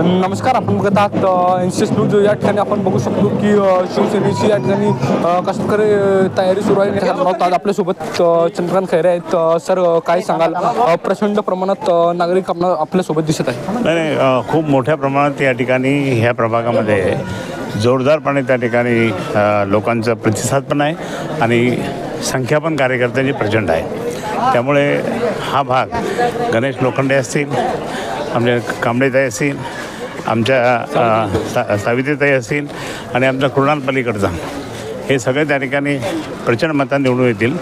नमस्कार, आपण बघत आहात NCS न्यूज। या ठिकाणी आपण बघू शकतो की शिवसेनेची या ठिकाणी कशाप्रकारे तयारी सुरू आहे। आज आपल्यासोबत चंद्रकांत खैरे आहेत। सर, काय सांगाल? प्रचंड प्रमाणात नागरिक आपल्यासोबत दिसत आहे। नाही, खूप मोठ्या प्रमाणात या ठिकाणी ह्या प्रभागामध्ये जोरदारपणे त्या ठिकाणी लोकांचा प्रतिसाद पण आहे आणि संख्या पण कार्यकर्त्यांची प्रचंड आहे। त्यामुळे हा भाग गणेश लोखंडे असतील, आमच्या कांबळेताई असतील, आमच्या सावित्रीताई असतील आणि आमचा कृणाल पलीकडचा, हे सगळे त्या ठिकाणी प्रचंड मतांनी निवडून येतील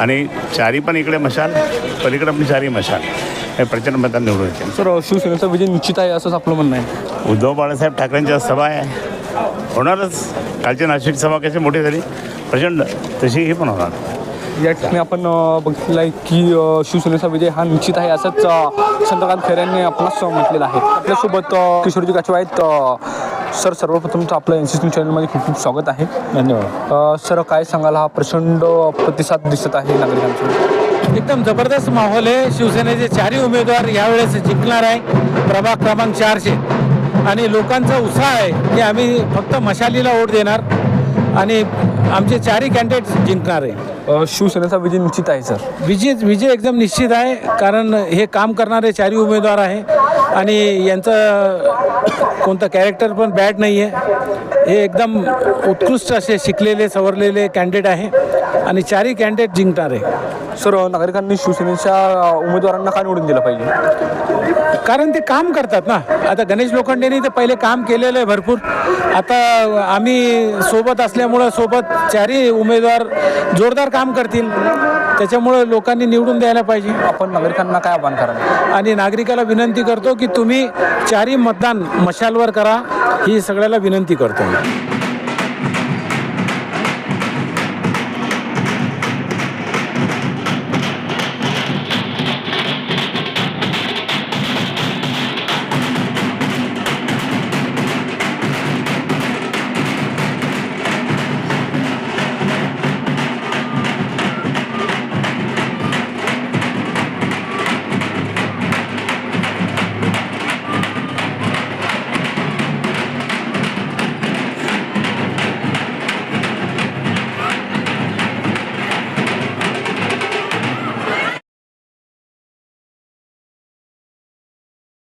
आणि चारी पण इकडे मशाल, पलीकडे पण चारी मशाल, हे प्रचंड मतांनी निवडून येतील। सर, शिवसेनेचा विजय निश्चित आहे असंच आपलं म्हणणं आहे। उद्धव बाळासाहेब ठाकरेंची सभा आहे, होणारच। कालची नाशिक सभा कशी मोठी झाली प्रचंड, तशी ही पण होणार। या ठिकाणी आपण बघितलं आहे की शिवसेनेचा विजय हा निश्चित आहे असंच चंद्रकांत खैरे यांनी आपणास म्हटलेलं आहे। आपल्यासोबत किशोरजी गाचवे आहेत। सर, सर्वप्रथम तर आपलं NCS न्यूज चॅनलमध्ये खूप खूप स्वागत आहे। धन्यवाद। सर, काय सांगाल? हा प्रचंड प्रतिसाद दिसत आहे नागरिकांचा। एकदम जबरदस्त माहोल आहे। शिवसेनेचे चारही उमेदवार यावेळेस जिंकणार आहे प्रभाग क्रमांक 4चे आणि लोकांचा उत्साह आहे की आम्ही फक्त मशालीला वोट देणार आणि आमचे चारही कॅन्डिडेट जिंकणार आहे। शिवसेनेचा विजय निश्चित आहे सर। विजय एकदम निश्चित आहे, कारण हे काम करणारे चारही उमेदवार आहे आणि यांचं कोणतं कॅरेक्टर पण बॅड नाही आहे। हे एकदम उत्कृष्ट असे शिकलेले सवरलेले कॅन्डिडेट आहे आणि चारही कॅन्डिडेट जिंकणार आहे। सर, नागरिकांनी शिवसेनेच्या उमेदवारांना का निवडून दिलं पाहिजे? कारण ते काम करतात ना। आता गणेश लोखंडेंनी ते पहिले काम केलेलं आहे भरपूर। आता आम्ही सोबत असल्यामुळं सोबत चारही उमेदवार जोरदार काम करतील, त्याच्यामुळं लोकांनी निवडून द्यायला पाहिजे। आपण नागरिकांना काय आवाहन कराल? आणि नागरिकाला विनंती करतो की तुम्ही चारही मतदान मशालवर करा, ही सगळ्याला विनंती करतो।